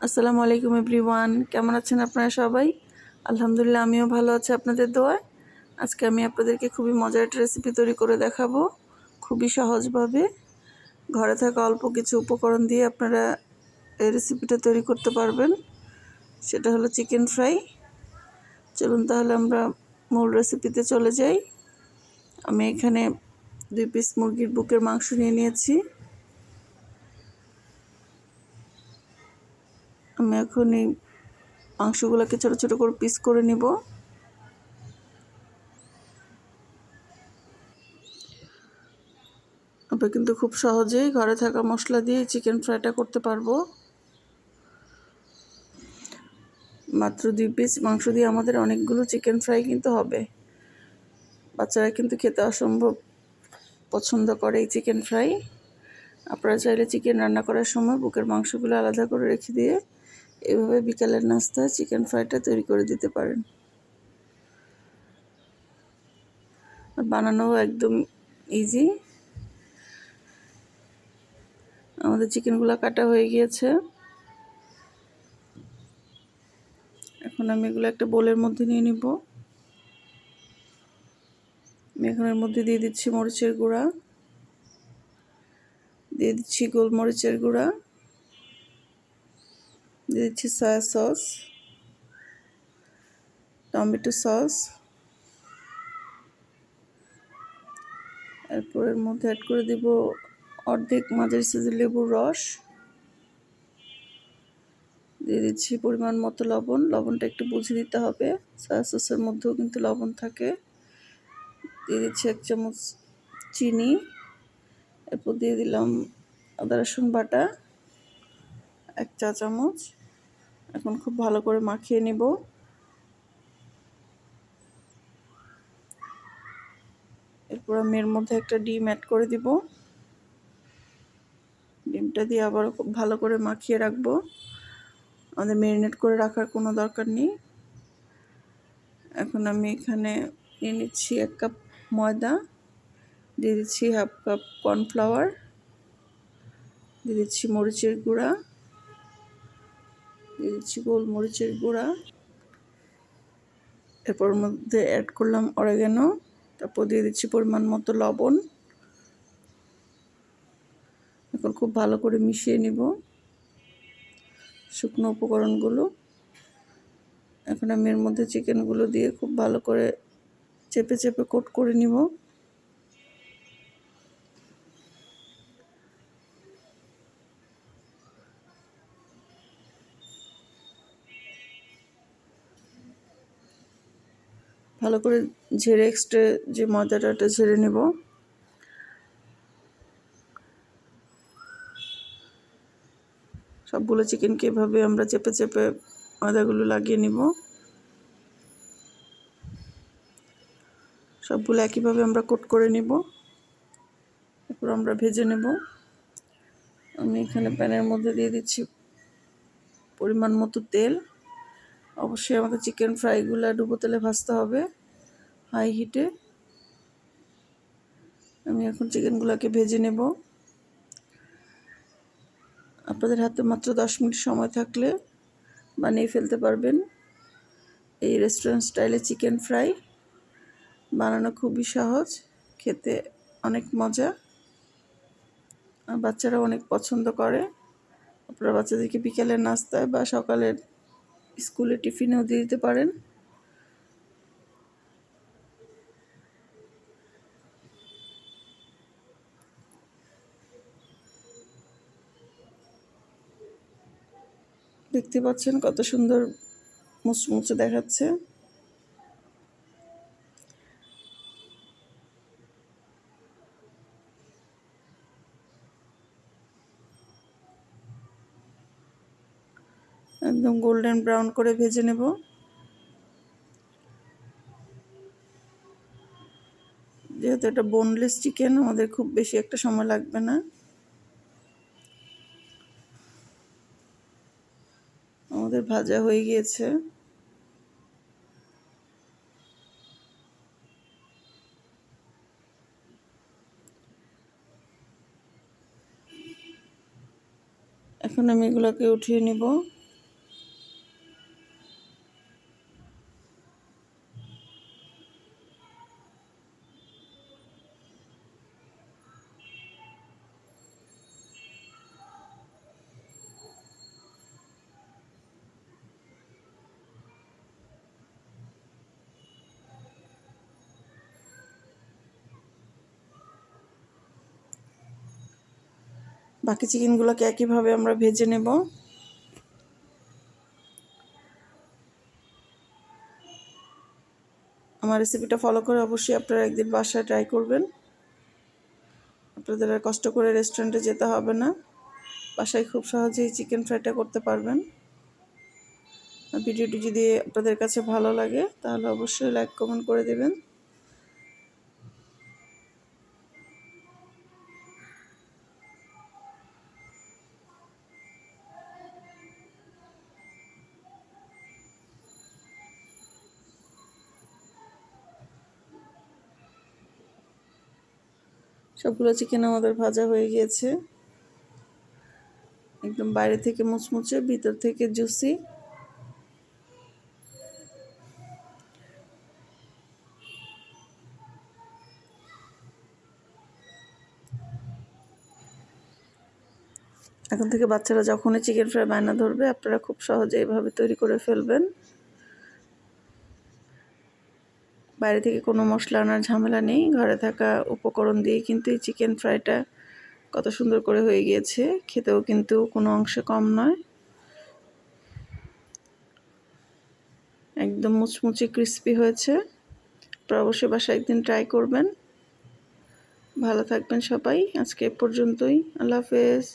আসসালামু আলাইকুম এভরিওয়ান, কেমন আছেন আপনারা সবাই? আলহামদুলিল্লাহ, আমিও ভালো আছি আপনাদের দোয়ায়। আজকে আমি আপনাদেরকে খুবই মজার একটা রেসিপি তৈরি করে দেখাবো, খুবই সহজভাবে। ঘরে থাকা অল্প কিছু উপকরণ দিয়ে আপনারা এই রেসিপিটা তৈরি করতে পারবেন। সেটা হলো চিকেন ফ্রাই। চলুন তাহলে আমরা মূল রেসিপিতে চলে যাই। আমি এখানে 2 পিস মুরগির বুকের মাংস নিয়ে নিয়েছি। আমি এখন এই মাংসগুলোকে ছোটো ছোটো করে পিস করে নিব। আমরা কিন্তু খুব সহজেই ঘরে থাকা মশলা দিয়ে চিকেন ফ্রাইটা করতে পারবো। মাত্র 2 পিস মাংস দিয়ে আমাদের অনেকগুলো চিকেন ফ্রাই কিন্তু হবে। বাচ্চারা কিন্তু খেতে অসম্ভব পছন্দ করে এই চিকেন ফ্রাই। আপনারা চাইলে চিকেন রান্না করার সময় বুকের মাংসগুলো আলাদা করে রেখে দিয়ে এভাবে বিকালের নাস্তায় চিকেন ফ্রাইটা তৈরি করে দিতে পারেন। আর বানানোও একদম ইজি। আমাদের চিকেনগুলো কাটা হয়ে গিয়েছে। এখন আমি এগুলো একটা বোলের মধ্যে নিয়ে নিব। আমি এখানের মধ্যে দিয়ে দিচ্ছি মরিচের গুঁড়া, দিয়ে দিচ্ছি গোলমরিচের গুঁড়া, দিয়ে দিচ্ছি সয়া সস, টমেটো সস, এরপর এর মধ্যে অ্যাড করে দিব অর্ধেক মাঝারি সাইজের লেবুর রস, দিয়ে দিচ্ছি পরিমাণ মতো লবণ। লবণটা একটু বুঝে দিতে হবে, সয়া সসের মধ্যেও কিন্তু লবণ থাকে। দিয়ে দিচ্ছি 1 চামচ চিনি, এরপর দিয়ে দিলাম আদা রসুন বাটা 1 চা চামচ। এখন খুব ভালো করে মাখিয়ে নিব। এরপর আমি এর মধ্যে একটা ডিম অ্যাড করে দিব। ডিমটা দিয়ে আবার খুব ভালো করে মাখিয়ে রাখবো। আমাদের ম্যারিনেট করে রাখার কোনো দরকার নেই। এখন আমি এখানে নিয়ে নিচ্ছি 1 কাপ ময়দা, দিয়ে দিচ্ছি 1/2 কাপ কর্নফ্লাওয়ার, দিয়ে দিচ্ছি মরিচের গুঁড়া, দিয়ে দিচ্ছি গোলমরিচের গুঁড়া, এরপর মধ্যে অ্যাড করলাম অরিগ্যানো, তারপর দিয়ে দিচ্ছি পরিমাণ মতো লবণ। এখন খুব ভালো করে মিশিয়ে নিব শুকনো উপকরণগুলো। এখন আমি এর মধ্যে চিকেনগুলো দিয়ে খুব ভালো করে চেপে চেপে কোট করে নিব। ভালো করে ঝেড়ে এক্সট্রা যে ময়দাটা ঝেড়ে নেব। সবগুলো চিকেনকে এভাবে আমরা চেপে চেপে ময়দাগুলো লাগিয়ে নিব। সবগুলো একইভাবে আমরা কোট করে নিব, এরপর আমরা ভেজে নেব। আমি এখানে প্যানের মধ্যে দিয়ে দিচ্ছি পরিমাণ মতো তেল। অবশ্যই আমাদের চিকেন ফ্রাইগুলো ডুবো তেলে ভাজতে হবে, হাই হিটে। আমি এখন চিকেনগুলোকে ভেজে নেব। আপনাদের হাতে মাত্র 10 মিনিট সময় থাকলে বানিয়ে ফেলতে পারবেন এই রেস্টুরেন্ট স্টাইলে চিকেন ফ্রাই। বানানো খুবই সহজ, খেতে অনেক মজা, আর বাচ্চারা অনেক পছন্দ করে। আপনারা বাচ্চাদেরকে বিকেলের নাস্তায় বা সকালের স্কুলে টিফিনেও দিয়ে দিতে পারেন। দেখতে পাচ্ছেন কত সুন্দর মুচমুচে দেখাচ্ছে। একদম গোল্ডেন ব্রাউন করে ভেজে নেব। যেহেতু এটা বোনলেস চিকেন, আমাদের খুব বেশি একটা সময় লাগবে না। আমাদের ভাজা হয়ে গিয়েছে। এখন আমি এগুলোকে উঠিয়ে নিব। বাকি চিকেনগুলোকে একইভাবে আমরা ভেজে নেব। আমার রেসিপিটা ফলো করে অবশ্যই আপনারা একদিন বাসায় ট্রাই করবেন। আপনাদের আর কষ্ট করে রেস্টুরেন্টে যেতে হবে না, বাসায় খুব সহজেই চিকেন ফ্রাইটা করতে পারবেন। ভিডিওটি যদি আপনাদের কাছে ভালো লাগে তাহলে অবশ্যই লাইক কমেন্ট করে দেবেন। সবগুলো চিকেন আমাদের ভাজা হয়ে গিয়েছে, একদম বাইরে থেকে মুচমুচে ভিতর থেকে জুসি। এখন থেকে বাচ্চারা যখনই চিকেন ফ্রাই বায়না ধরবে আপনারা খুব সহজে এভাবে তৈরি করে ফেলবেন। বাইরে থেকে কোনো মশলা আনার ঝামেলা নেই, ঘরে থাকা উপকরণ দিয়ে কিন্তু এই চিকেন ফ্রাইটা কত সুন্দর করে হয়ে গিয়েছে। খেতেও কিন্তু কোনো অংশে কম নয়, একদম মুচমুচে ক্রিস্পি হয়েছে। আপনারা অবশ্যই বাসায় একদিন ট্রাই করবেন। ভালো থাকবেন সবাই, আজকে এ পর্যন্তই। আল্লাহ হাফেজ।